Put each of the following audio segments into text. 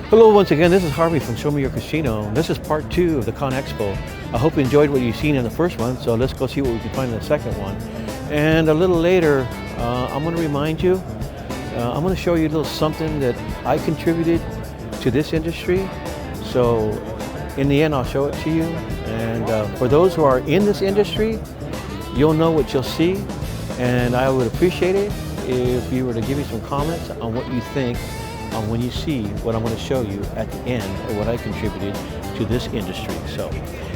Hello once again, this is Harvey from Show Me Your Casino. This is part 2 of the Con Expo. I hope you enjoyed what you've seen in the first one, so let's go see what we can find in the second one. And a little later, I'm going to remind you, I'm going to show you a little something that I contributed to this industry. So in the end, I'll show it to you. And for those who are in this industry, you'll know what you'll see. And I would appreciate it if you were to give me some comments on what you think when you see what I'm going to show you at the end of what I contributed to this industry. So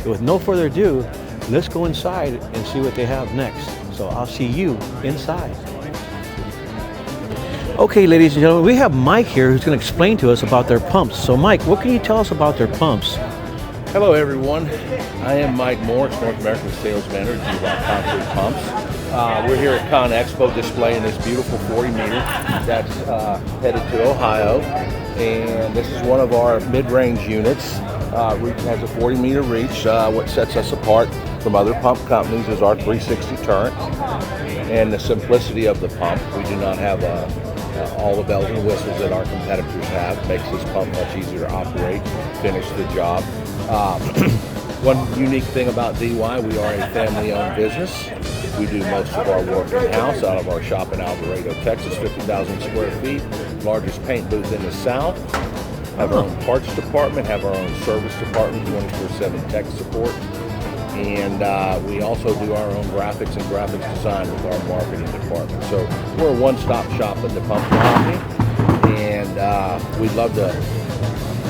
with no further ado, let's go inside and see what they have next. So I'll see you inside. Okay, ladies and gentlemen, we have Mike here who's going to explain to us about their pumps. So Mike, what can you tell us about their pumps? Hello everyone, I am Mike Morris, North American Sales Manager of Concrete Pumps. We're here at Con Expo displaying this beautiful 40 meter that's headed to Ohio, and this is one of our mid-range units. Has a 40 meter reach. What sets us apart from other pump companies is our 360 turret and the simplicity of the pump. We do not have all the bells and whistles that our competitors have. Makes this pump much easier to operate, finish the job. One unique thing about DY, we are a family-owned business. We do most of our work in-house out of our shop in Alvarado, Texas, 50,000 square feet, largest paint booth in the South. Have our own parts department, have our own service department, 24/7 tech support. And we also do our own graphics and graphics design with our marketing department. So we're a one-stop shop at the pump company, and we'd love to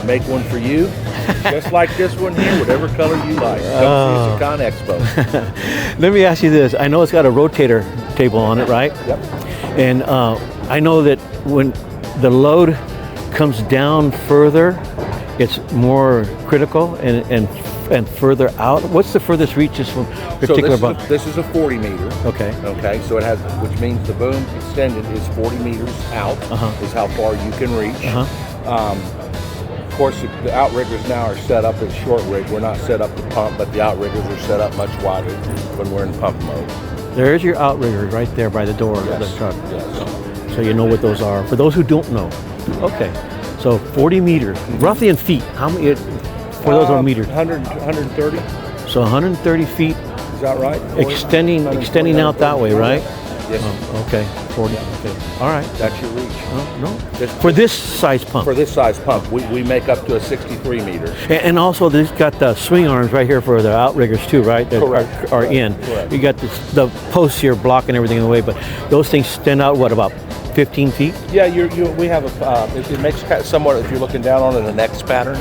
make one for you, just like this one here, whatever color you like. Come see us at Con Expo. Let me ask you this. I know it's got a rotator table on it, right? Yep. And I know that when the load comes down further, it's more critical and further out. What's the furthest reaches from particular So bump? this is a 40 meter. Okay. Okay, so it has, which means the boom extended is 40 meters out, is how far you can reach. Of course, the outriggers now are set up as short rig. We're not set up to pump, but the outriggers are set up much wider when we're in pump mode. There's your outrigger right there by the door of the truck. Yes. So you know what those are. For those who don't know. Okay. So 40 meters, roughly in feet. How many, for those on meters? 130. So 130 feet. Is that right? Extending out that way, right? Yes. Okay, 40. Okay. All right. That's your reach. No. For this size pump. For this size pump, we make up to a 63 meter. And also, this got the swing arms right here for the outriggers too, right? That Correct. are in. Correct. You got the posts here blocking everything in the way, but those things stand out, what, about 15 feet? Yeah, we have it makes somewhat, if you're looking down on it, an X pattern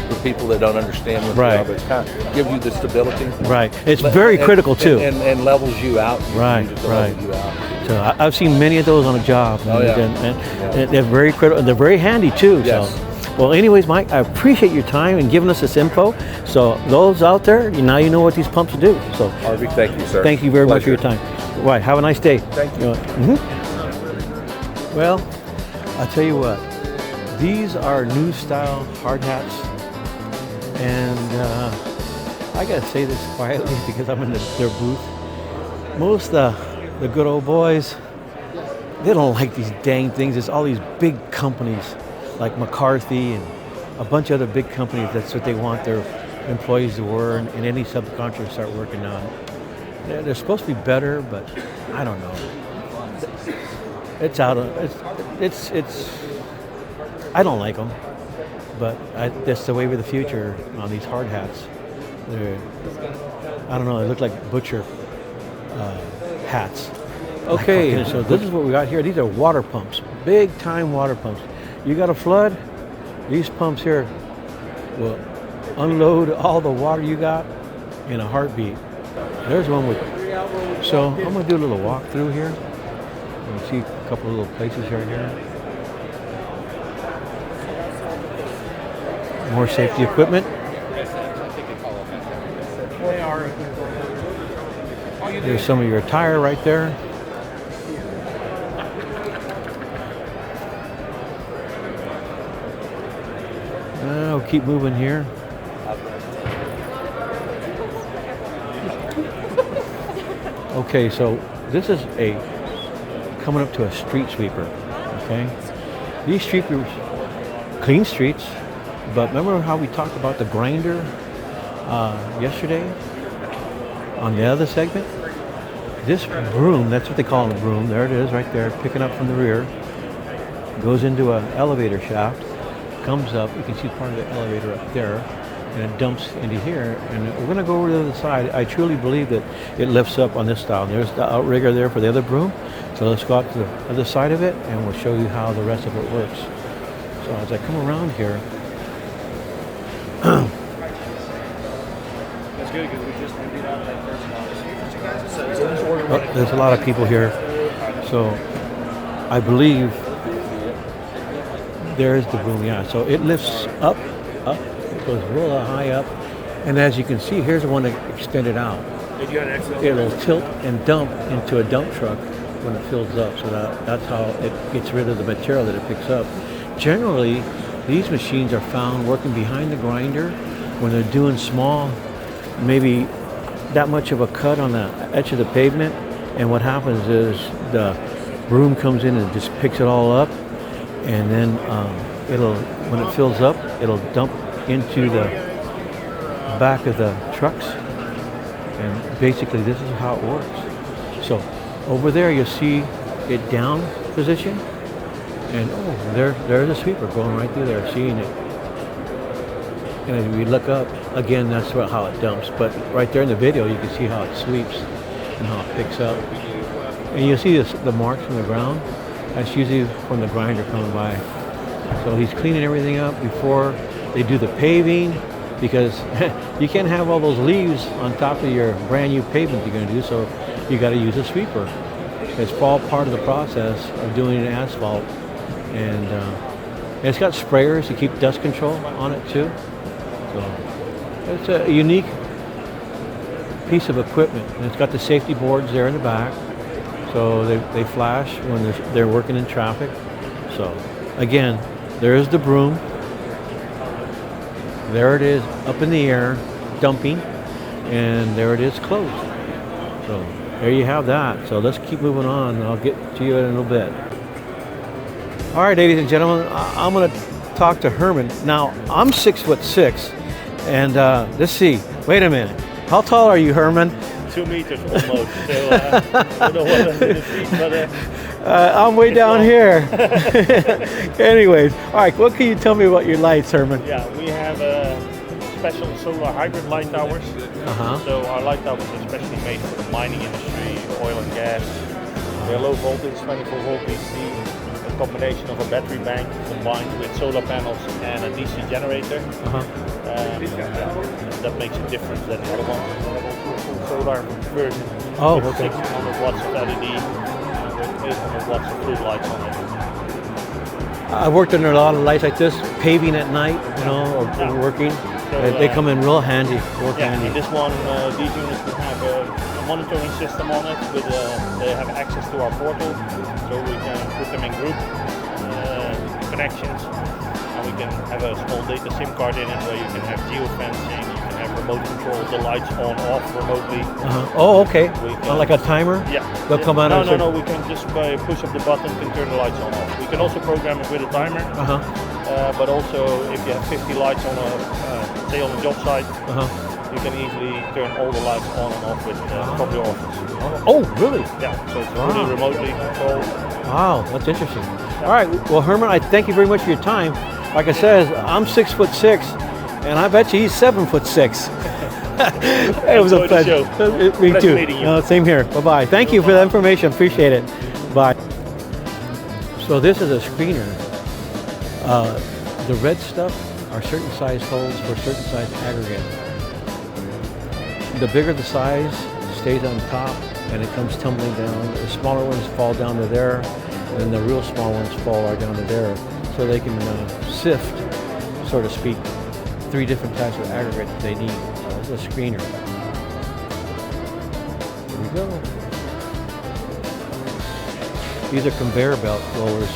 for people that don't understand what they are, but it's kind of give you the stability. Right. It's very critical too. And levels you out. Right. Level you out. So I've seen many of those on a job. Oh, yeah. And they're very critical. They're very handy too. Yes. So, well, anyways, Mike, I appreciate your time and giving us this info. So those out there, now you know what these pumps do. So Harvey, thank you, sir. Thank you very much for your Pleasure. time. Right. Have a nice day. Thank you. Well, I'll tell you what. These are new style hard hats, and I gotta say this quietly because I'm in their booth. Most the good old boys, they don't like these dang things. It's all these big companies like McCarthy and a bunch of other big companies. That's what they want their employees to wear, and any subcontractors start working on. They're supposed to be better, but I don't know. It's out of it's. I don't like them, but that's the way of the future on these hard hats. I don't know. They look like butcher hats. Okay, so this is what we got here. These are water pumps, big time water pumps. You got a flood, these pumps here will unload all the water you got in a heartbeat. There's one with. So I'm gonna do a little walk through here. You see a couple of little places right here. More safety equipment. There's some of your tire right there. We'll keep moving here. Okay, so this is coming up to a street sweeper. Okay, these sweepers clean streets, But remember how we talked about the grinder yesterday on the other segment? This broom, that's what they call a broom. There it is right there, picking up from the rear. Goes into an elevator shaft, comes up. You can see part of the elevator up there, and it dumps into here. And we're going to go over to the other side. I truly believe that it lifts up on this style. There's the outrigger there for the other broom. So let's go out to the other side of it, and we'll show you how the rest of it works. So as I come around here, That's good because we just emptied out that first one. there's a lot of people here. So I believe there's the broom, yeah. So it lifts up, it goes real high up. And as you can see, here's the one that extended out. It'll tilt and dump into a dump truck when it fills up. So that's how it gets rid of the material that it picks up. Generally, these machines are found working behind the grinder when they're doing small, maybe that much of a cut on the edge of the pavement. And what happens is the broom comes in and just picks it all up. And then when it fills up, it'll dump into the back of the trucks. And basically, this is how it works. So over there, you'll see it down position. And there's a sweeper going right through there, seeing it. And as we look up, again, that's how it dumps. But right there in the video, you can see how it sweeps and how it picks up. And you'll see the marks on the ground. That's usually from the grinder coming by. So he's cleaning everything up before they do the paving, because you can't have all those leaves on top of your brand new pavement you're going to do, so you got to use a sweeper. It's all part of the process of doing an asphalt. And it's got sprayers to keep dust control on it too. So it's a unique piece of equipment. And it's got the safety boards there in the back. So they flash when they're working in traffic. So again, there's the broom. There it is up in the air, dumping, and there it is closed. So there you have that. So let's keep moving on, and I'll get to you in a little bit. All right, ladies and gentlemen, I'm going to talk to Herman. Now, I'm 6'6", and let's see. Wait a minute. How tall are you, Herman? 2 meters almost. So I don't know what I'm going to see, but I'm way down here. Anyways, all right. What can you tell me about your lights, Herman? yeah, we have special solar hybrid light towers. So our light towers are especially made for the mining industry, oil and gas. They're low voltage, 24 volt DC. A combination of a battery bank combined with solar panels and a DC generator. That makes a difference than the other ones. Full solar version. Oh, with okay. 1600 watts of LED with 800 watts of floodlights on it. I've worked under a lot of lights like this, paving at night, or working. So, they come in real handy. And this one, these units will have a monitoring system on it. They have access to our portal, so we can put them in group connections, and we can have a small data SIM card in it where you can have geofencing, you can have remote control of the lights on off remotely. Oh, okay. Like a timer? Yeah. They'll come out. No. We can just by push of the button can turn the lights on off. We can also program it with a timer. But also, if you have 50 lights on say on a job site, you can easily turn all the lights on and off from your office. Oh, really? Yeah, so it's fully remotely controlled. Wow, that's interesting. All right, well, Herman, I thank you very much for your time. Like I said, I'm 6'6", and I bet you he's 7'6". It was a pleasure. Me too. Same here. Bye-bye. Thank you for the information. Appreciate it. Bye. So this is a screener. The red stuff are certain size holes for certain size aggregate. The bigger the size, stays on top, and it comes tumbling down. The smaller ones fall down to there, and the real small ones fall right down to there. So they can sift, so to speak, 3 different types of aggregate that they need. So this is a screener. Here we go. These are conveyor belt rollers.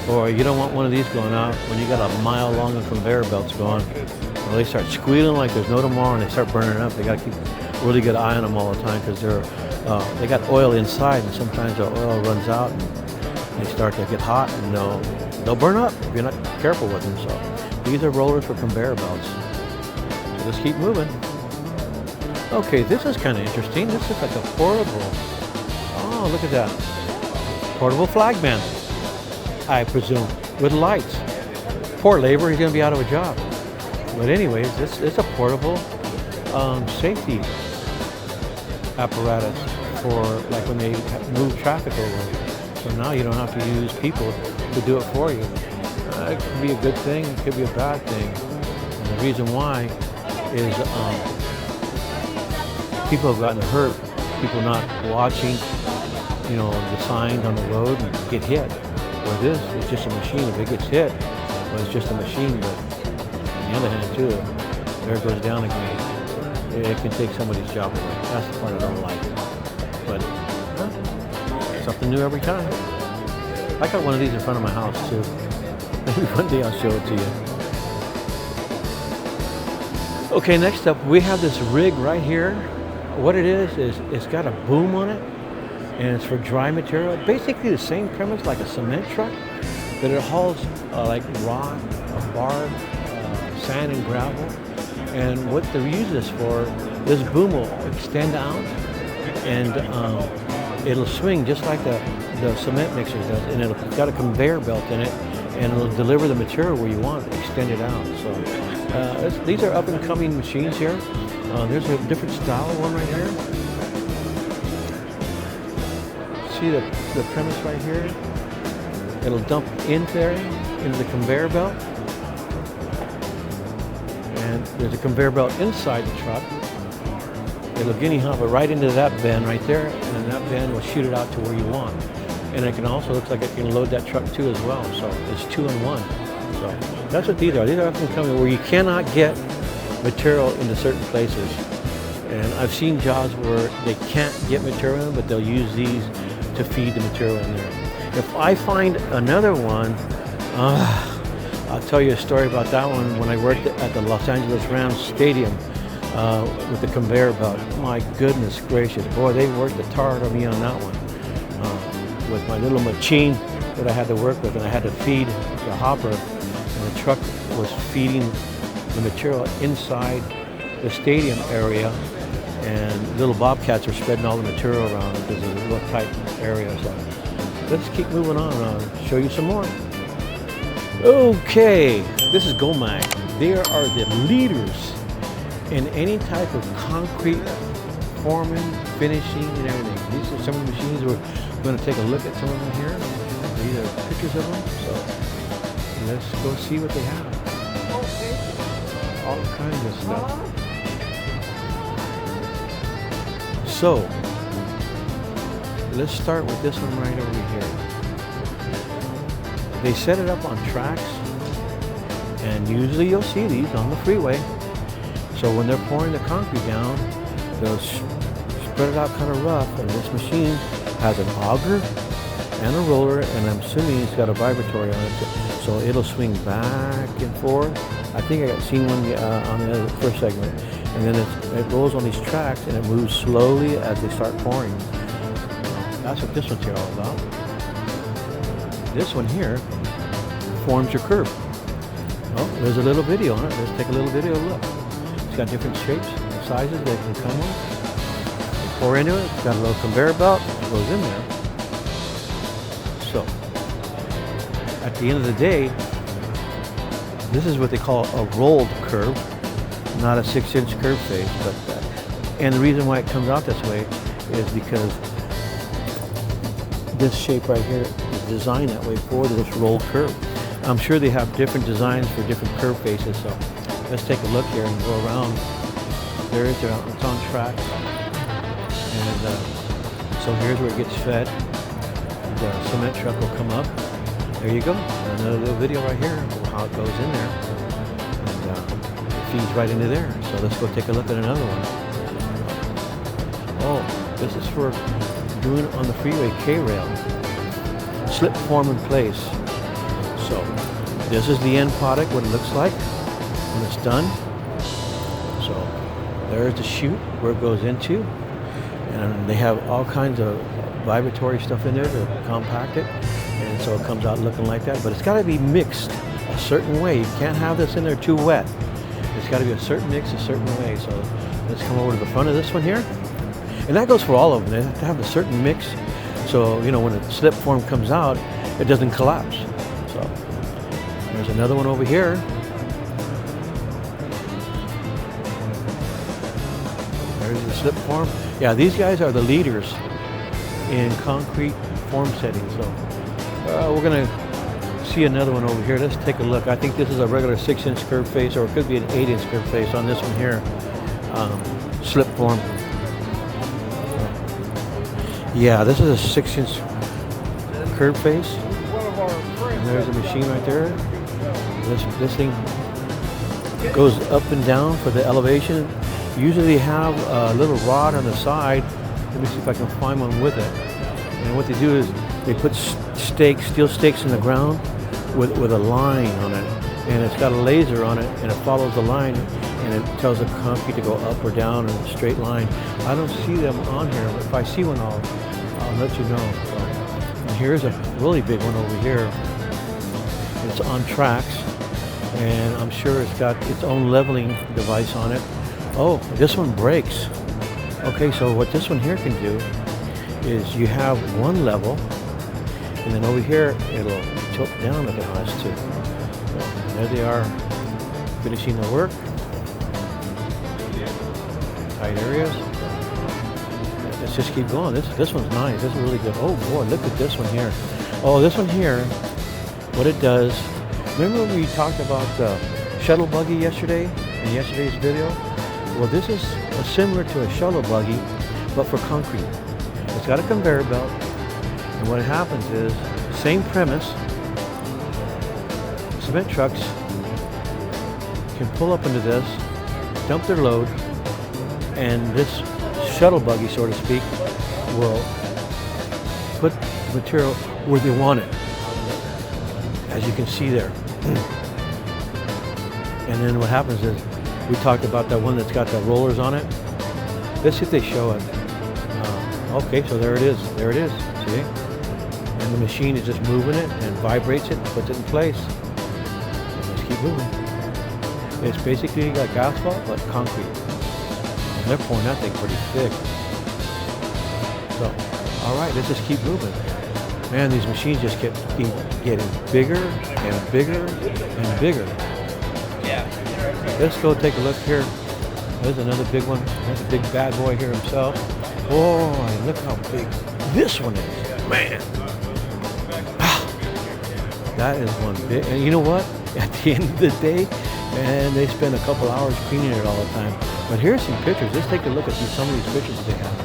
Or you don't want one of these going out when you got a mile long of conveyor belts going. Well, they start squealing like there's no tomorrow, and they start burning up. They got to keep a really good eye on them all the time because they got oil inside, and sometimes the oil runs out and they start to get hot, and they'll burn up if you're not careful with them. So These are rollers for conveyor belts. So let's keep moving. Okay, this is kind of interesting. This is like a portable. Oh, look at that. Portable flag man, I presume, with lights. Poor labor, he's going to be out of a job. But anyways, this is a portable safety apparatus for like when they move traffic over. So now you don't have to use people to do it for you. It could be a good thing, it could be a bad thing. And the reason why is people have gotten hurt, people not watching, you know, the signs on the road and get hit. Well, this is just a machine. If it gets hit, well, it's just a machine. But on the other hand, too, there it goes down again. It can take somebody's job away. That's the part I don't like. But something new every time. I got one of these in front of my house, too. Maybe one day I'll show it to you. Okay, next up, we have this rig right here. What it is it's got a boom on it, and it's for dry material. Basically the same premise like a cement truck, but it hauls like rock, bark, sand and gravel. And what they use this for, this boom will extend out, and it'll swing just like the cement mixer does, and it's got a conveyor belt in it, and it'll deliver the material where you want it, extend it out. So these are up and coming machines here. There's a different style one right here. See the premise right here? It'll dump into there, into the conveyor belt. And there's a conveyor belt inside the truck. It'll guinea hop it right into that bin right there, and then that bin will shoot it out to where you want. And it can also look like it can load that truck too as well. So it's 2 in 1. So that's what these are. These are up and coming where you cannot get material into certain places. And I've seen jobs where they can't get material in, but they'll use these to feed the material in there. If I find another one, I'll tell you a story about that one when I worked at the Los Angeles Rams Stadium with the conveyor belt. My goodness gracious, boy, they worked the tar out of me on that one. With my little machine that I had to work with, and I had to feed the hopper, and the truck was feeding the material inside the stadium area, and little bobcats are spreading all the material around because it's a real tight area. So let's keep moving on. I'll show you some more. Okay, this is Gomag. They are the leaders in any type of concrete forming, finishing, and everything. These are some of the machines we're going to take a look at some of them here. These are pictures of them. So let's go see what they have. All kinds of stuff. So let's start with this one right over here. They set it up on tracks, and usually you'll see these on the freeway. So when they're pouring the concrete down, they'll spread it out kind of rough, and this machine has an auger and a roller, and I'm assuming it's got a vibratory on it, so it'll swing back and forth. I think I got seen one on the first segment, and then it rolls on these tracks, and it moves slowly as they start pouring. That's what this one's here all about. This one here forms your curb. Oh, there's a little video on it. Let's take a little video look. It's got different shapes and sizes that can come with. You pour into it. It's got a little conveyor belt. It goes in there. So, at the end of the day, this is what they call a rolled curb, not a 6-inch curb face. And the reason why it comes out this way is because this shape right here is designed that way for this rolled curb. I'm sure they have different designs for different curb faces, so let's take a look here and go around. There it is, it's on tracks. And so here's where it gets fed. The cement truck will come up. There you go. Another little video right here of how it goes in there. And it feeds right into there. So let's go take a look at another one. Oh, this is for doing on the freeway K-rail. Slip form in place. So this is the end product, what it looks like when it's done. So there's the chute where it goes into, and they have all kinds of vibratory stuff in there to compact it, and so it comes out looking like that. But it's got to be mixed a certain way. You can't have this in there too wet. It's got to be a certain mix a certain way. So let's come over to the front of this one here. And that goes for all of them. They have to have a certain mix. So, you know, when the slip form comes out, it doesn't collapse. So there's another one over here. There's the slip form. Yeah, these guys are the leaders in concrete form setting. So we're going to see another one over here. Let's take a look. I think this is a regular 6-inch curved face, or it could be an 8-inch curved face on this one here. Slip form. Yeah, this is a 6-inch curved face. And there's a machine right there. This thing goes up and down for the elevation. Usually they have a little rod on the side. Let me see if I can find one with it. And what they do is they put steel stakes in the ground with a line on it. And it's got a laser on it, and it follows the line, and it tells the concrete to go up or down in a straight line. I don't see them on here, but if I see one, I'll let you know. So, and here's a really big one over here. It's on tracks, and I'm sure it's got its own leveling device on it. Oh, this one breaks. Okay, so what this one here can do is you have one level, and then over here it'll tilt down if it has to. So there they are, finishing the work. Tight areas. Let's just keep going. This one's nice. This is really good. Oh boy, look at this one here. Oh, this one here, what it does, remember we talked about the shuttle buggy yesterday in yesterday's video? Well, this is similar to a shuttle buggy, but for concrete. It's got a conveyor belt, and what happens is, same premise, cement trucks can pull up into this, dump their load, and this shuttle buggy, so to speak, will put the material where they want it, as you can see there. And then what happens is, we talked about that one that's got the rollers on it. Let's see if they show it. Okay, so there it is. There it is. See? And the machine is just moving it and vibrates it and puts it in place. Let's keep moving. It's basically like asphalt, but concrete. And they're pouring that thing pretty thick. So, all right, let's just keep moving. Man, these machines just keep getting bigger and bigger and bigger. Yeah. Let's go take a look here. There's another big one. There's a big bad boy here himself. Oh, and look how big this one is. Man. That is one big. And you know what? At the end of the day, man, they spend a couple hours cleaning it all the time. But here's some pictures. Let's take a look at some of these pictures that they have.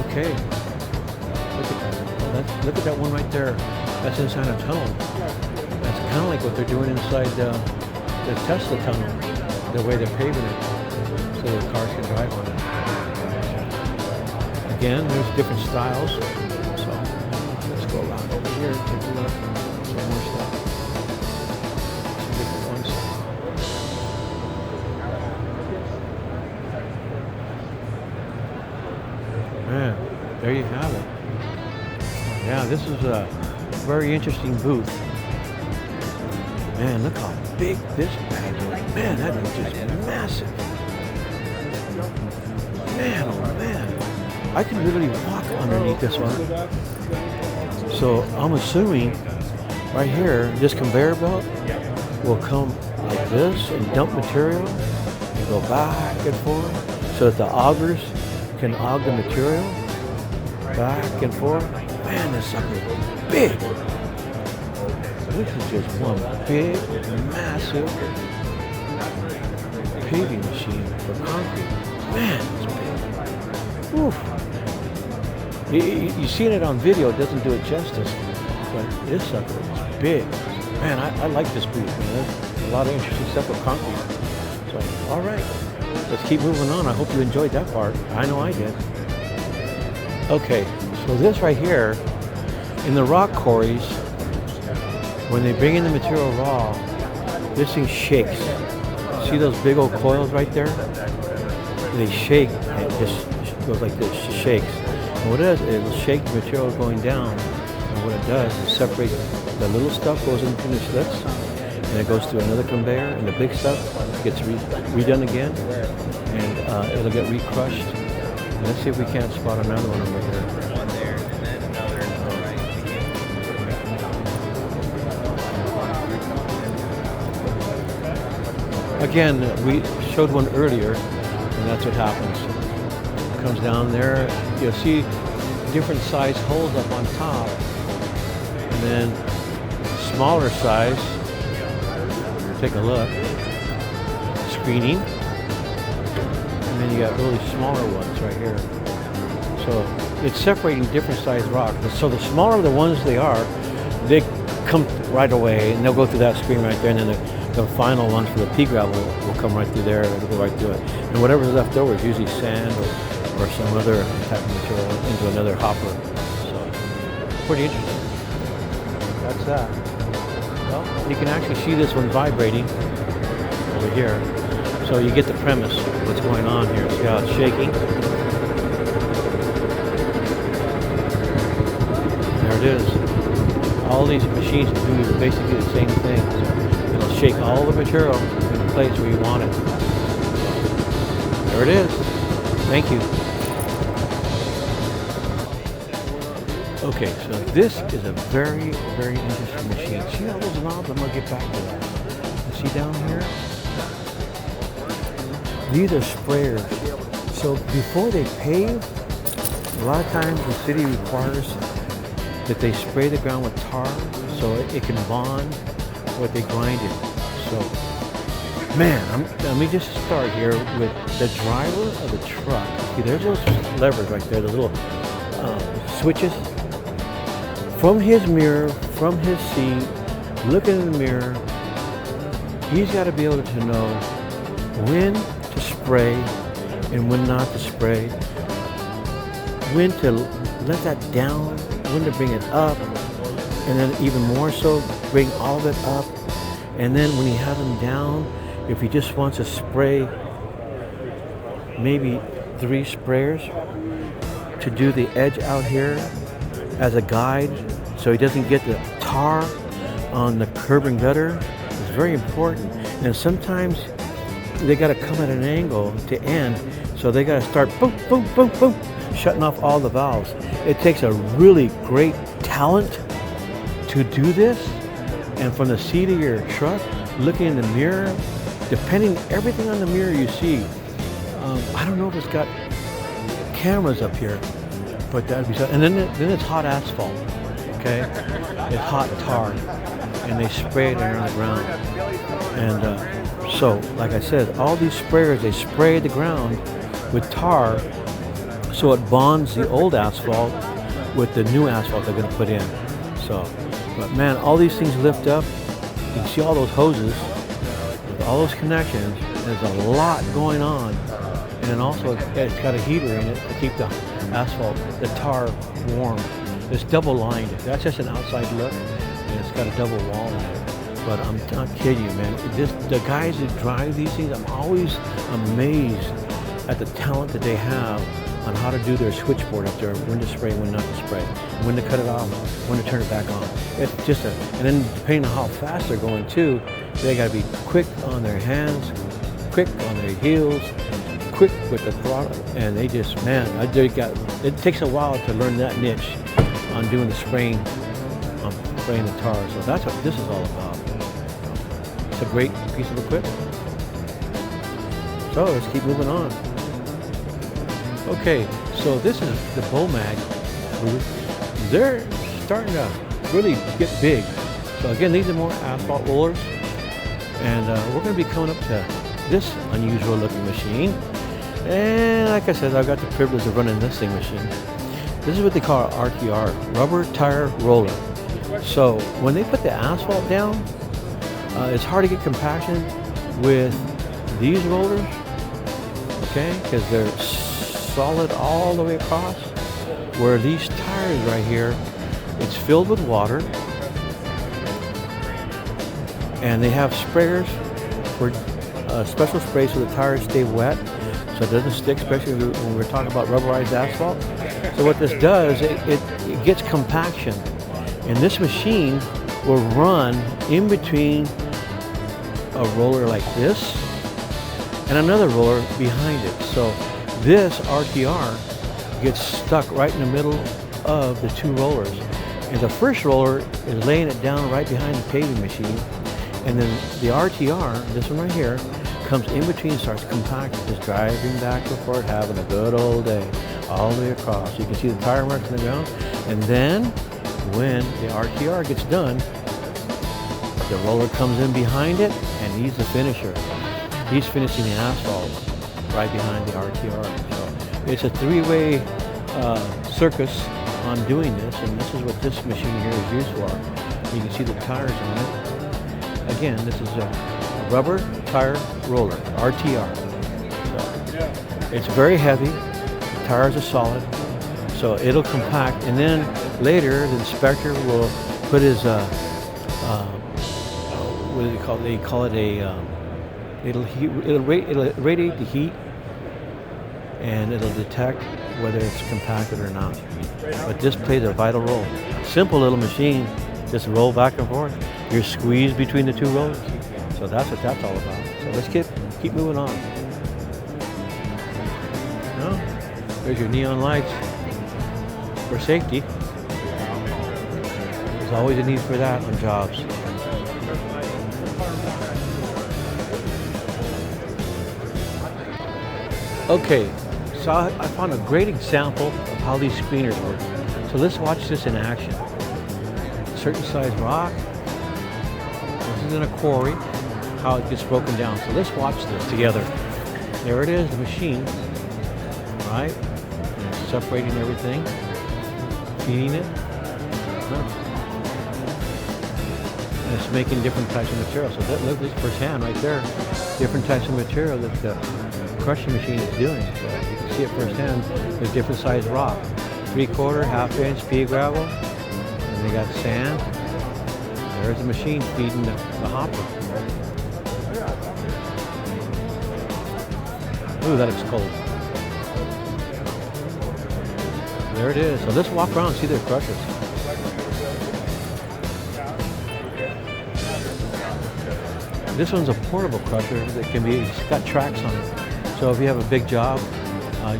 Okay. Look at that one right there. That's inside a tunnel. That's kind of like what they're doing inside the Tesla tunnel, the way they're paving it, so the cars can drive on it. Again, there's different styles. So let's go around over here, take a look. Some more stuff. Some different ones. Man, there you have it. Yeah, this is a very interesting booth. Man, look how big this bag is. Man, that is just massive. Man, oh man. I can literally walk underneath this one. So I'm assuming right here, this conveyor belt will come like this and dump material and go back and forth so that the augers can aug the material back and forth. Man, this sucker is big. This is just one big, massive paving machine for concrete. Man, it's big. Oof. You seen it on video, it doesn't do it justice, but this sucker is big. Man, I like this booth, man. There's a lot of interesting stuff with concrete. So, all right, let's keep moving on. I hope you enjoyed that part. I know I did. Okay, so this right here, in the rock quarries, when they bring in the material raw, this thing shakes. See those big old coils right there? They shake, and it just goes like this, shakes. And what it does, it will shake the material going down, and what it does is separate the little stuff goes into the slits, and it goes through another conveyor, and the big stuff gets redone again, and it'll get recrushed. And let's see if we can't spot another one over here. One there, and then another to the right. Again, we showed one earlier, and that's what happens. It comes down there, you'll see different size holes up on top, and then smaller size, take a look, screening, and then you got really smaller ones right here. So it's separating different size rock. So the smaller the ones they are, they come right away, and they'll go through that screen right there, and then the final ones for the pea gravel will come right through there, it'll go right through it. And whatever's left over is usually sand or some other type of material into another hopper. So pretty interesting. That's that. Well, you can actually see this one vibrating over here. So you get the premise of what's going on here. See how it's shaking? There it is. All these machines do basically the same thing. So it'll shake all the material in the place where you want it. There it is. Thank you. Okay, so this is a very, very interesting machine. See all those knobs? I'm gonna get back to that. You see down here? These are sprayers. So before they pave, a lot of times the city requires that they spray the ground with tar so it can bond what they grind it. So, man, let me just start here with the driver of the truck. See, there's those levers right there, the little switches. From his mirror, from his seat, looking in the mirror, he's got to be able to know when to spray and when not to spray, when to let that down, when to bring it up, and then even more so, bring all of it up. And then when he has them down, if he just wants to spray maybe 3 sprayers to do the edge out here as a guide so he doesn't get the tar on the curb and gutter, is very important. And sometimes they got to come at an angle to end, so they got to start boom, boom, boom, boom, shutting off all the valves. It takes a really great talent to do this, and from the seat of your truck, looking in the mirror, depending everything on the mirror you see, I don't know if it's got cameras up here, but that'd be so. And then it's hot asphalt, okay? It's hot tar, and they spray it around the ground. And so, like I said, all these sprayers, they spray the ground with tar, so it bonds the old asphalt with the new asphalt they're going to put in. So, but man, all these things lift up. You can see all those hoses with all those connections. There's a lot going on, and then also it's got a heater in it to keep the asphalt, the tar, warm. It's double lined. That's just an outside look, and it's got a double wall in it. But I'm not kidding you, man. The guys that drive these things, I'm always amazed at the talent that they have on how to do their switchboard up there, when to spray, when not to spray, when to cut it off, when to turn it back on. It's just and then depending on how fast they're going too, they gotta be quick on their hands, quick on their heels, quick with the throttle, and they just, man, it takes a while to learn that niche on doing the spraying the tar. So that's what this is all about. It's a great piece of equipment. So let's keep moving on. Okay, so this is the Bomag booth. They're starting to really get big. So again, these are more asphalt rollers, and we're going to be coming up to this unusual looking machine. And like I said, I've got the privilege of running this thing machine. This is what they call RTR, rubber tire roller. So when they put the asphalt down, it's hard to get compaction with these rollers, okay, because they're solid all the way across, where these tires right here, it's filled with water, and they have sprayers for special sprays so the tires stay wet, so it doesn't stick, especially when we're talking about rubberized asphalt. So what this does, it gets compaction, and this machine will run in between a roller like this and another roller behind it. So this RTR gets stuck right in the middle of the two rollers. And the first roller is laying it down right behind the paving machine. And then the RTR, this one right here, comes in between, starts compacting, just driving back and forth, having a good old day, all the way across. You can see the tire marks on the ground. And then when the RTR gets done, the roller comes in behind it, and he's the finisher. He's finishing the asphalt right behind the RTR. So it's a three-way circus on doing this, and this is what this machine here is used for. You can see the tires on it. Again, this is a rubber tire roller, RTR. So it's very heavy. The tires are solid, so it'll compact. And then later, the inspector will put his what do they call it? They call it a it'll radiate the heat, and it'll detect whether it's compacted or not. But this plays a vital role. Simple little machine, just roll back and forth. You're squeezed between the two rollers. So that's what that's all about. So let's keep moving on. No? There's your neon lights for safety. There's always a need for that on jobs. Okay, so I found a great example of how these screeners work. So let's watch this in action. Certain size rock. This is in a quarry, how it gets broken down. So let's watch this together. There it is, the machine, right? And it's separating everything, feeding it. And it's making different types of material. So look at this firsthand right there. Different types of material that the crushing machine is doing. So you can see it firsthand. There's different size rock. 3/4, 1/2 inch pea gravel. And they got sand. There's the machine feeding the hopper. Ooh, that looks cold. There it is. So let's walk around and see their crushers. This one's a portable crusher that can be, it's got tracks on it. So if you have a big job,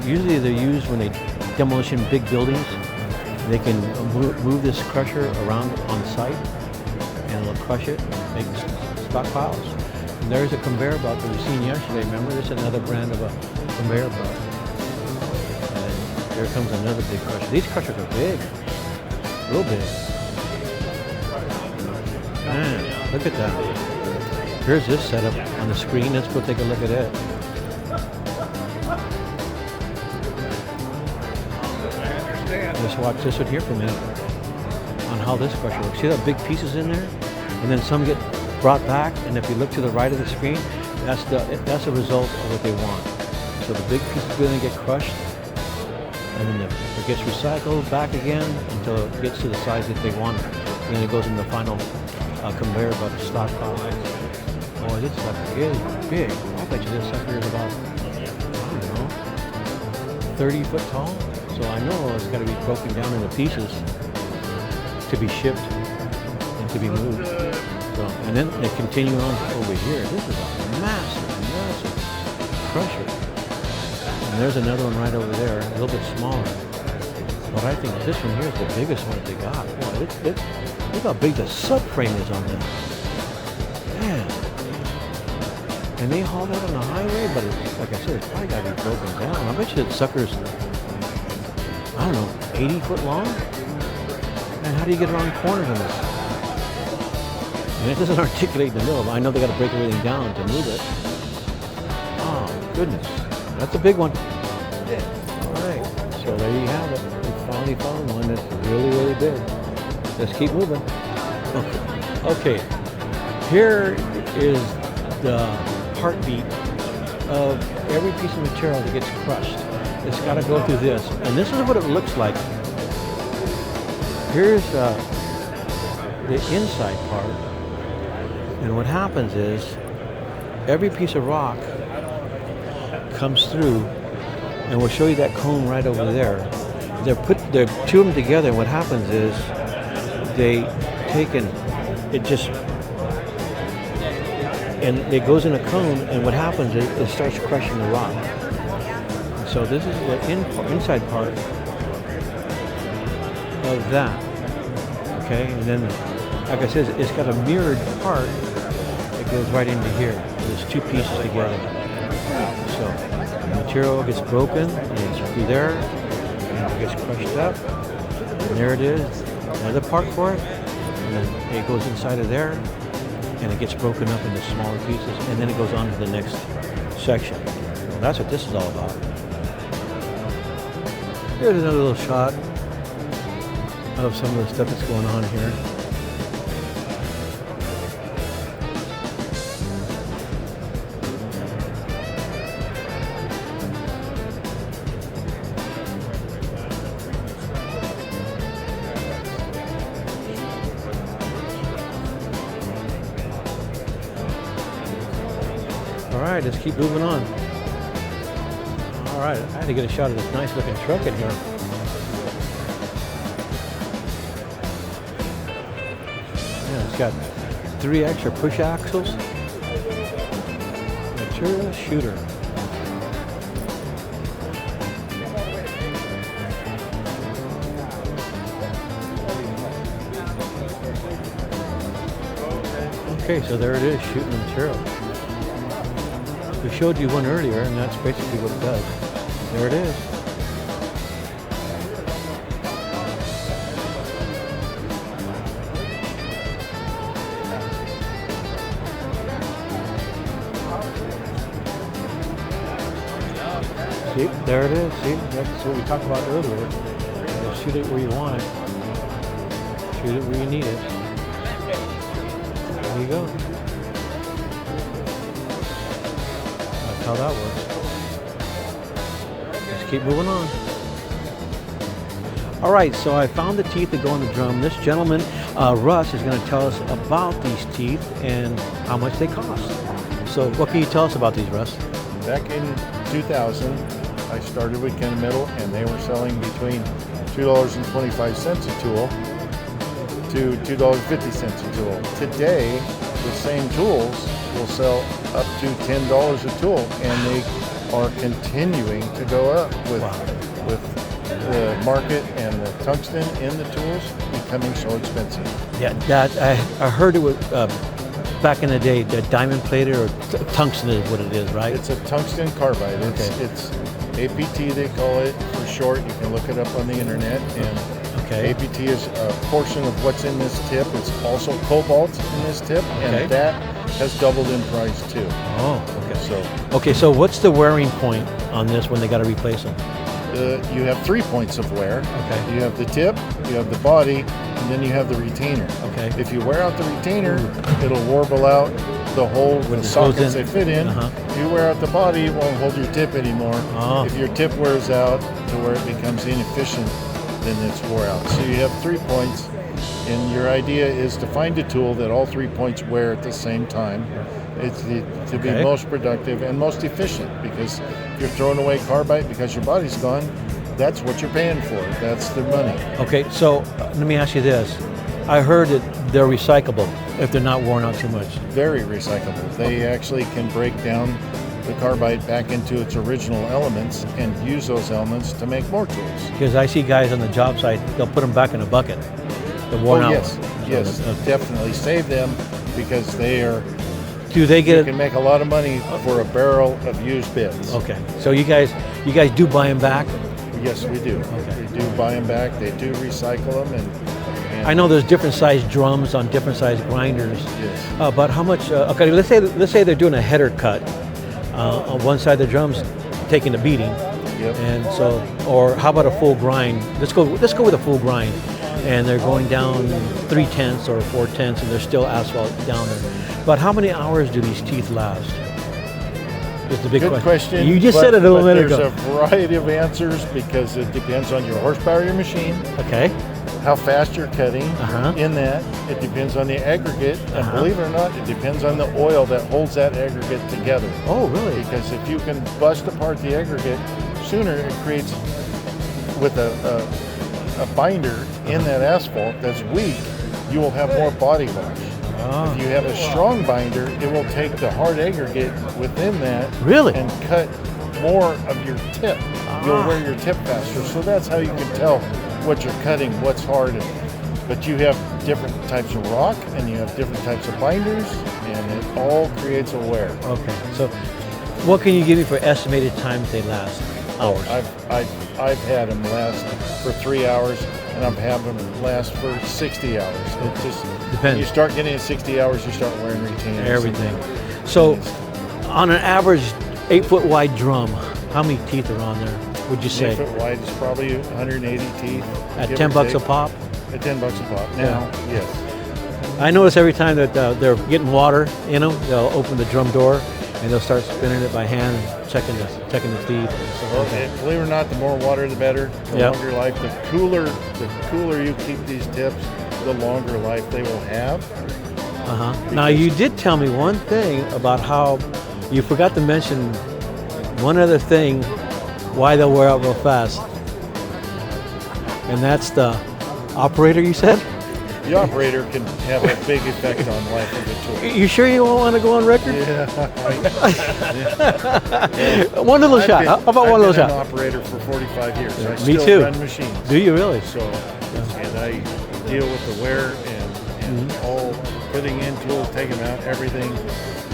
usually they're used when they demolition big buildings. They can move this crusher around on site, and it'll crush it, make stockpiles. And there's a conveyor belt that we seen yesterday. Remember, this is another brand of a conveyor belt. And there comes another big crusher. These crushers are big, real big. Man, look at that. Here's this setup on the screen. Let's go take a look at it. Let's watch this one here for a minute on how this crusher works. See that big pieces in there? And then some get brought back, and if you look to the right of the screen, that's the result of what they want. So the big pieces are going to get crushed, and then it gets recycled back again until it gets to the size that they want it. And then it goes in the final conveyor belt stockpile. Oh, this sucker is big. I bet you this sucker is about, I don't know, 30 foot tall. So I know it's got to be broken down into pieces to be shipped and to be moved. So, and then they continue on over here. This is a massive crusher. And there's another one right over there, a little bit smaller. But I think this one here is the biggest one that they got. Boy, look how big the subframe is on this. Man. And they haul that on the highway, but it's, like I said, it's probably got to be broken down. I bet you that sucker's, I don't know, 80 foot long? And how do you get around corners on this? And it doesn't articulate in the middle. I know they got to break everything down to move it. Oh, goodness. That's a big one. All right. So there you have it. We finally found one that's really, really big. Let's keep moving. Okay. Here is the heartbeat of every piece of material that gets crushed. It's got to go through this. And this is what it looks like. Here's the inside part. And what happens is every piece of rock comes through, and we'll show you that cone right over there. They're two of them together, and what happens is and it goes in a cone, and what happens is it starts crushing the rock. So this is the inside part of that. Okay, and then, like I said, it's got a mirrored part that goes right into here. There's two pieces together. So the material gets broken, and it's through there, and it gets crushed up, and there it is. Another part for it, and then it goes inside of there, and it gets broken up into smaller pieces, and then it goes on to the next section. Well, that's what this is all about. Here's another little shot of some of the stuff that's going on here. All right, let's keep moving on. All right, I had to get a shot of this nice looking truck in here. Yeah, it's got 3 extra push axles. Material shooter. Okay, so there it is, shooting the material. We showed you one earlier, and that's basically what it does. There it is. See, there it is. See, that's what we talked about earlier. You shoot it where you want it. Shoot it where you need it. There you go. That's how that works. Let's keep moving on. All right, so I found the teeth that go on the drum. This gentleman, Russ, is going to tell us about these teeth and how much they cost. So what can you tell us about these, Russ? Back in 2000, I started with Kennametal, and they were selling between $2.25 a tool to $2.50 a tool. Today, the same tools will sell up to $10 a tool, and they are continuing to go up with the market and the tungsten in the tools becoming so expensive. Yeah, that I heard it was back in the day, the diamond plated or tungsten is what it is, right? It's a tungsten carbide. It's APT, they call it for short. You can look it up on the internet. And APT is a portion of what's in this tip. It's also cobalt in this tip, and that has doubled in price too. Oh, okay. So what's the wearing point on this when they got to replace them? You have 3 points of wear. Okay. You have the tip, you have the body, and then you have the retainer. Okay. If you wear out the retainer, it'll warble out the hole with the sockets they fit in. If you wear out the body, it won't hold your tip anymore. If your tip wears out to where it becomes inefficient, then it's wore out. So you have 3 points, and your idea is to find a tool that all 3 points wear at the same time. It's to be most productive and most efficient, because if you're throwing away carbide because your body's gone, that's what you're paying for. That's the money. Okay, so let me ask you this. I heard that they're recyclable if they're not worn out too much. Very recyclable. They actually can break down the carbide back into its original elements and use those elements to make more tools. Because I see guys on the job site, they'll put them back in a bucket. The worn out. Yes, definitely save them, because they are. Do they get? You can make a lot of money for a barrel of used bits. Okay, so you guys do buy them back? Yes, we do. Okay. We do buy them back. They do recycle them, and I know there's different size drums on different size grinders. Yes. But how much? Okay, let's say they're doing a header cut. On one side the drum's taking a beating. Yep. And so, or how about a full grind? Let's go with a full grind. And they're going down 3/10 or 4/10, and there's still asphalt down there. But how many hours do these teeth last? Is the big Good question. You just said it a little minute ago. There's a variety of answers, because it depends on your horsepower of your machine, Okay. how fast you're cutting. Uh-huh. In that, it depends on the aggregate, and believe it or not, it depends on the oil that holds that aggregate together. Oh, really? Because if you can bust apart the aggregate sooner, it creates, with a binder in that asphalt that's weak, you will have more body wash. If you have a strong binder, it will take the hard aggregate within that Really? and cut more of your tip. You'll wear your tip faster. So that's how you can tell what you're cutting, what's hard. But you have different types of rock and you have different types of binders, and it all creates a wear. Okay. So what can you give me for estimated time they last? Hours. I've had them last for 3 hours, and I've had them last for 60 hours. It just Depends. When you start getting to 60 hours, you start wearing retainers. Everything. So on an average 8-foot wide drum, how many teeth are on there, would you say? 8 foot wide is probably 180 teeth. At give 10 or bucks a take. pop? At 10 bucks a pop. Now, yes. I notice every time that they're getting water in them, they'll open the drum door and they'll start spinning it by hand and checking the teeth. Well, believe it or not, the more water, the better. The Yep. longer life, the cooler you keep these tips, the longer life they will have. Now you did tell me one thing about how you forgot to mention one other thing why they'll wear out real fast, and that's the operator. You said. The operator can have a big effect on life of the tool. You sure you won't want to go on record? Yeah. One little shot. How about one little I've shot? been an operator for 45 years. I Me still too. run machines. Do you really? So, and I deal with the wear and all putting in tools, taking them out, everything.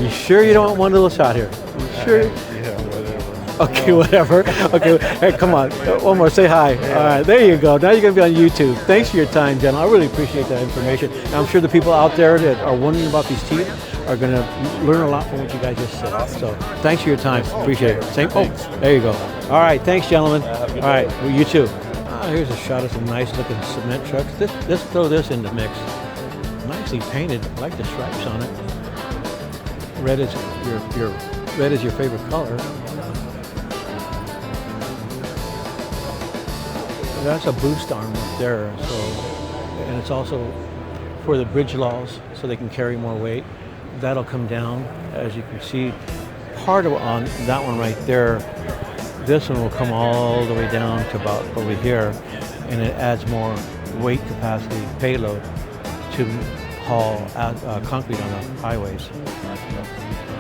You sure you don't want one little shot here? You sure? Yeah, whatever. Okay, whatever. Okay, hey, come on. One more. Say hi. All right, there you go. Now you're going to be on YouTube. Thanks for your time, gentlemen. I really appreciate that information. And I'm sure the people out there that are wondering about these teeth are going to learn a lot from what you guys just said. So thanks for your time. Appreciate it. Same. Oh, there you go. All right. Thanks, gentlemen. All right. Well, you too. Here's a shot of some nice looking cement trucks. Let's throw this in the mix. Nicely painted. I like the stripes on it. Red is your favorite color. That's a boost arm up there, and it's also for the bridge laws, so they can carry more weight. That'll come down, as you can see. Part of on that one right there, this one will come all the way down to about over here, and it adds more weight capacity, payload, to haul concrete on the highways.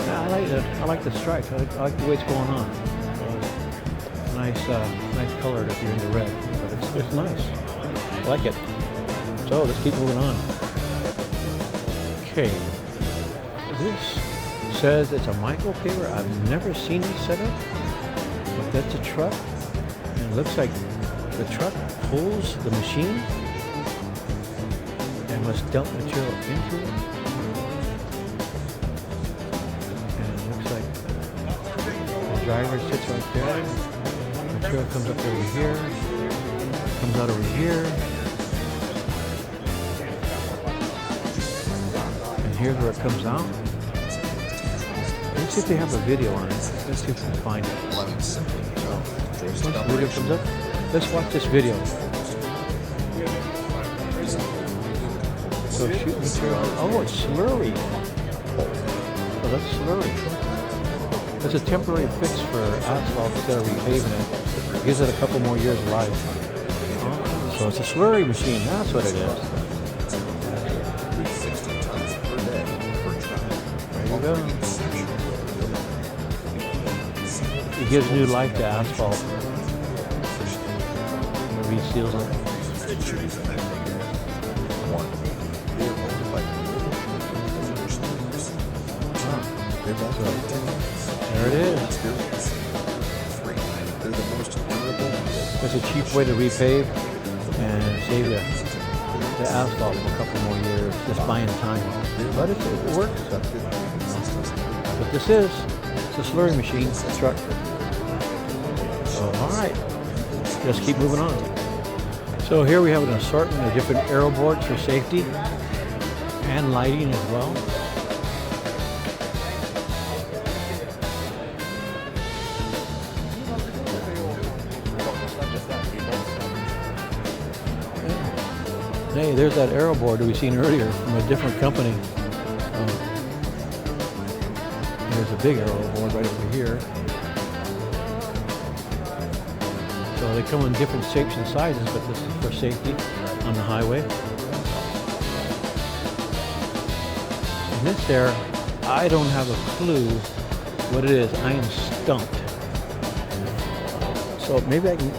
Yeah, I like the stripes. I like the way it's going on. Nice color if you're into red, but it's nice. I like it. So let's keep moving on. Okay, this says it's a micro paver. I've never seen it set up, but that's a truck, and it looks like the truck pulls the machine and must dump material into it. And it looks like the driver sits right there. Material comes up over here, comes out over here, and here's where it comes out. Let's see if they have a video on it. Let's see if we can find it. So, once the video comes up, let's watch this video. So shoot material. Oh, it's slurry. Oh, that's slurry. It's a temporary fix for asphalt instead of repaving it. It gives it a couple more years of life. So it's a slurry machine, that's what it is. There you go. It gives new life to asphalt. It reseals it. There it is. It's a cheap way to repave and save the asphalt for a couple more years, just buying time. But it works. But it's a slurry machine, truck. So, all right, just keep moving on. So here we have an assortment of different aero boards for safety and lighting as well. Hey, there's that aero board that we seen earlier from a different company. There's a big aero board right over here. So they come in different shapes and sizes, but this is for safety on the highway. this there, I don't have a clue what it is. I am stumped. So maybe I can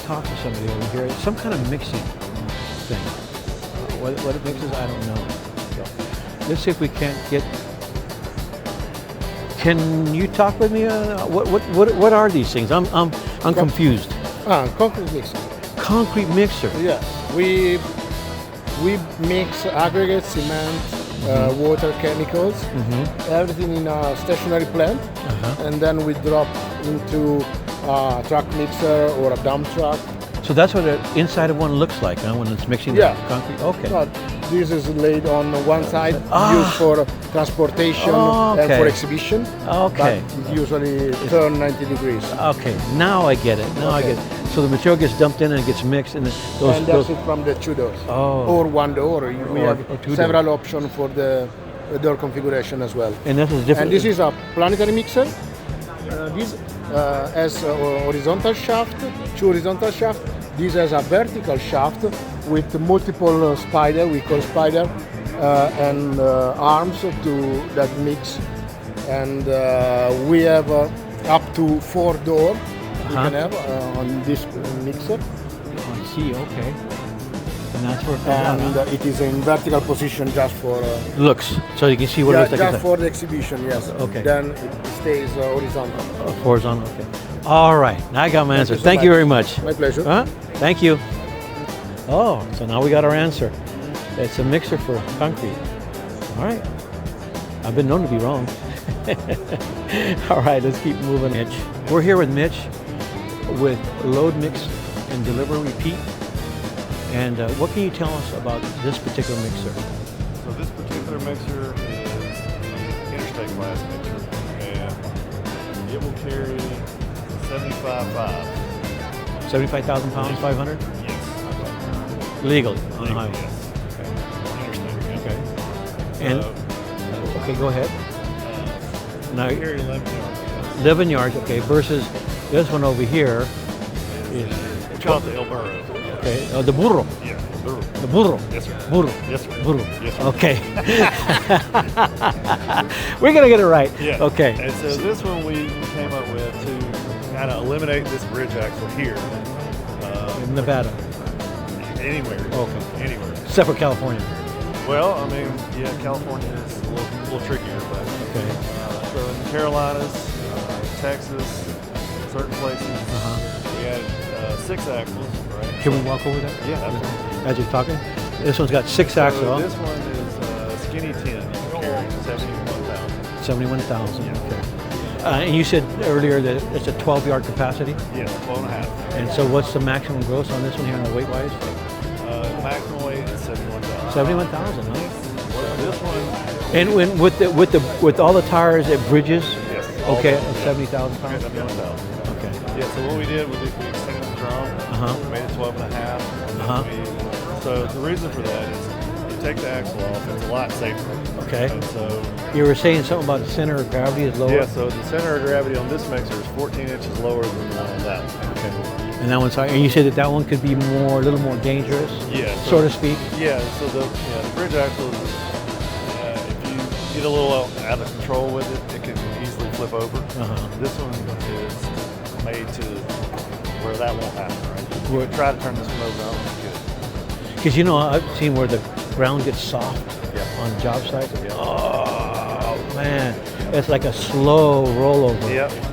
talk to somebody over here. It's some kind of mixing thing. What it mixes, I don't know. So let's see if we can't get. Can you talk with me? What are these things? I'm confused. Concrete mixer. Concrete mixer. Yes, we mix aggregate, cement, water, chemicals, everything in a stationary plant, and then we drop into a truck mixer or a dump truck. So that's what the inside of one looks like, huh, when it's mixing the concrete? Okay. No, this is laid on one side, used for transportation and for exhibition. Okay. But it usually turn 90 degrees. Okay, now I get it. Now I get it. So the material gets dumped in and it gets mixed, and and that's it from the two doors. Or one door. We have several options for the door configuration as well. And this is different. And this is a planetary mixer. This has a horizontal shaft, two horizontal shafts. This has a vertical shaft with multiple spider, we call spider, and arms that mix. And we have up to 4 doors we can have on this mixer. Oh, I see, okay. And that's where it comes out, And it is in vertical position just for... looks, so you can see what it looks like. Just for the exhibition, yes. Okay. Then it stays horizontal. Horizontal, okay. All right, now I got my answer. Thank you very much. My pleasure. Thank you. Oh, so now we got our answer. It's a mixer for concrete. All right. I've been known to be wrong. All right, let's keep moving, Mitch. We're here with Mitch with load, mix, and deliver, repeat. And what can you tell us about this particular mixer? So this particular mixer is an interstate class mixer, and it will carry 75.5. 75,000 pounds, 500? Yes. Legally on the highway. Yes. Interstate. Okay. And okay, go ahead. Now Carry 11 yards. 11 yards, okay, versus this one over here is It's called the El Burro. okay. The burro. Yeah, burro. The burro. Yes, sir. Burro. Yes, sir. Burro. Yes, sir. Okay. We're gonna get it right. Yeah. Okay. And so this one we came up with to kind of eliminate this bridge axle here. In Nevada. Anywhere. Okay. Anywhere. Except for California. Well, I mean, yeah, California is a little trickier, but Okay. so in the Carolinas, Texas, certain places, we had 6 axles, right? Can we walk over that? Yeah, absolutely. As you're talking? This one's got 6 axles. So this one is skinny 10. You can carry 71,000. 71,000. Yeah. Okay. And you said earlier that it's a 12-yard capacity. Yes, 12.5. And so what's the maximum gross on this one here on the weight-wise? Maximum weight is 71,000. 71,000, huh? This one, And with all the tires, it bridges. yes. Okay, all- 70,000 pounds. 71,000. Okay. Yeah, so what we did was we extended the drum, made it 12.5. So the reason for that is you take the axle off, it's a lot safer. Okay. And so, You were saying something about the center of gravity is lower. yeah, so the center of gravity on this mixer is 14 inches lower than the one on that one. Okay. And that one's higher. And you said that one could be a little more dangerous. Yeah. So to speak. Yeah, so the bridge axle, if you get a little out of control with it, it can easily flip over. This one is made to where that won't happen, right? You would try to turn this one over, it's good. Because I've seen where the ground gets soft on job sites. Oh man, it's like a slow rollover.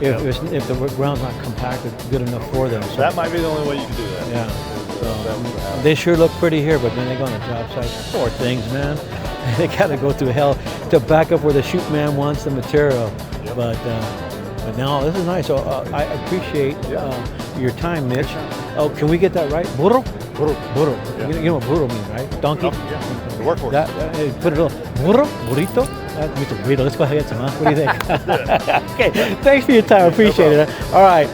If the ground's not compacted good enough for them. So That might be the only way you can do that. yeah. They sure look pretty here, but then they go on a job site. Poor things, man. They got to go through hell to back up where the shoot man wants the material. But no, this is nice. So I appreciate your time, Mitch. Oh, can we get that right? Burro? Burro. Yeah. You know what burro means, right? Donkey? The workhorse. Hey, put it a little. Burro? Burrito? That means a burrito. Let's go ahead and get some, huh? What do you think? Okay, thanks for your time. I appreciate it. All right,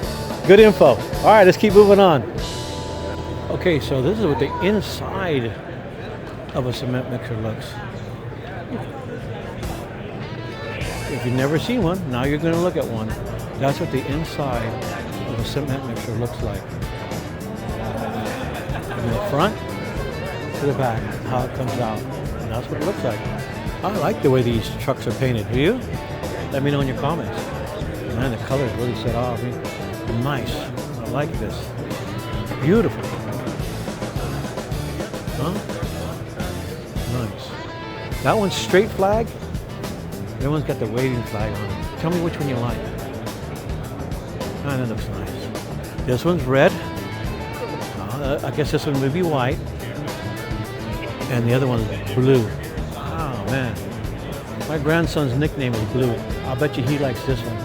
good info. All right, let's keep moving on. Okay, so this is what the inside of a cement mixer looks. If you've never seen one, now you're going to look at one. That's what the inside of a cement mixer looks like. From the front to the back, how it comes out. And that's what it looks like. I like the way these trucks are painted. Do you? Let me know in your comments. Man, the colors really set off. Nice. I like this. Beautiful. Huh? Nice. That one's straight flag. The other one's got the waving flag on it. Tell me which one you like. Ah, that looks nice. This one's red. I guess this one would be white. And the other one is blue. Oh, man. My grandson's nickname is Blue. I'll bet you he likes this one.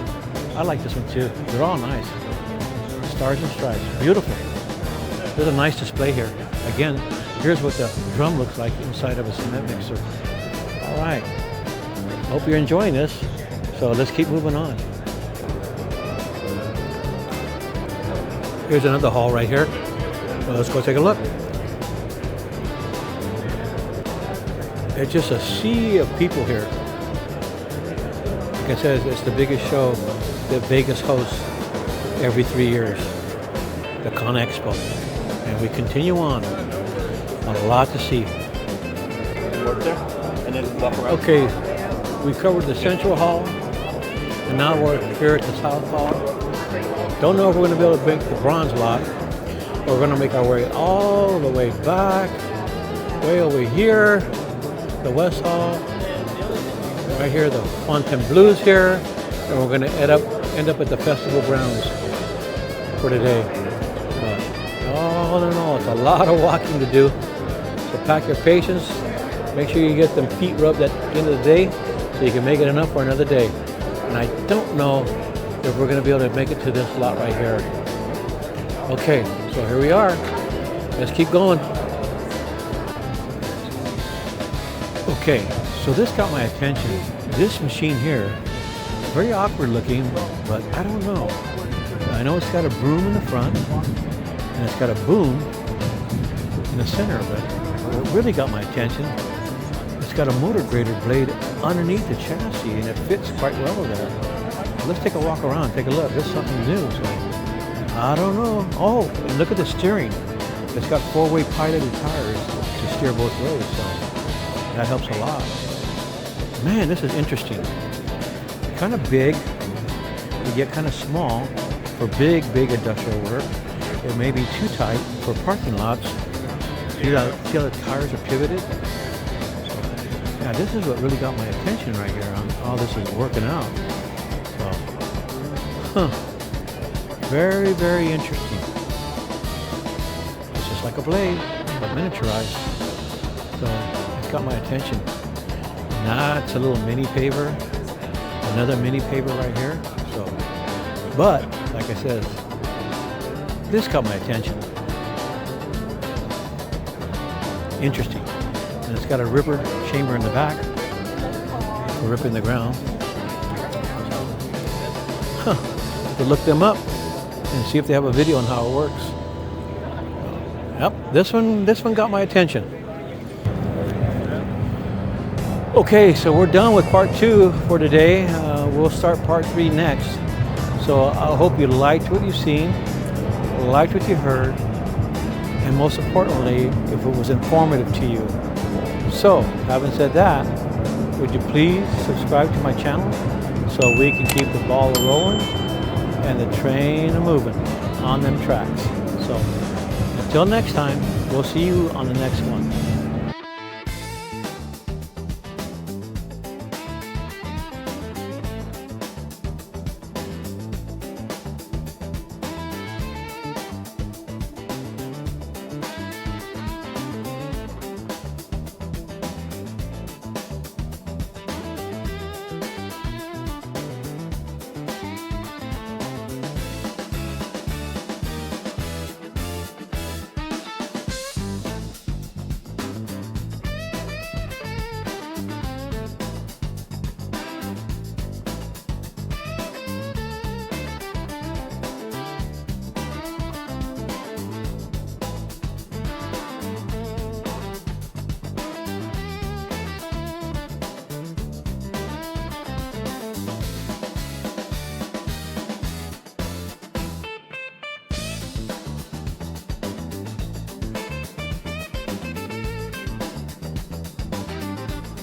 I like this one too. They're all nice. Stars and stripes. Beautiful. There's a nice display here. Again, here's what the drum looks like inside of a cement mixer. All right. Hope you're enjoying this. So let's keep moving on. Here's another hall right here. So let's go take a look. It's just a sea of people here. Like I said, it's the biggest show that Vegas hosts every 3 years, the Con Expo. And we continue on. A lot to see. Work there, and then walk around. Okay, we covered the Central Hall, and now we're here at the South Hall. Don't know if we're going to be able to make the bronze lot. We're going to make our way all the way back, way over here, the West Hall, right here, the Fontainebleau's here, and we're going to end up at the festival grounds for today. But all in all, it's a lot of walking to do. So pack your patience. Make sure you get them feet rubbed at the end of the day so you can make it enough for another day. And I don't know if we're going to be able to make it to this lot right here. Okay, so here we are. Let's keep going. Okay, so this got my attention. This machine here, very awkward looking, but I don't know. I know it's got a broom in the front, and it's got a boom in the center, but what really got my attention, it's got a motor grader blade underneath the chassis, and it fits quite well there. Let's take a walk around, take a look. This is something new. So I don't know. Oh, and look at the steering. It's got 4-way piloted tires to steer both ways, so that helps a lot. Man, this is interesting. Kind of big, you get kind of small for big industrial work. It may be too tight for parking lots. See how the tires are pivoted? Yeah, this is what really got my attention right here on how this is working out. So, very, very interesting. It's just like a blade, but miniaturized. So it's got my attention. That's a little mini paver. Another mini paver right here. So, but like I said, this caught my attention. Interesting. And it's got a ripper chamber in the back for ripping the ground. To look them up and see if they have a video on how it works. Yep, this one got my attention. Okay, so we're done with part 2 for today. We'll start part 3 next. So I hope you liked what you've seen, liked what you heard, and most importantly, if it was informative to you. So, having said that, would you please subscribe to my channel so we can keep the ball rolling and the train moving on them tracks. So, until next time, we'll see you on the next one.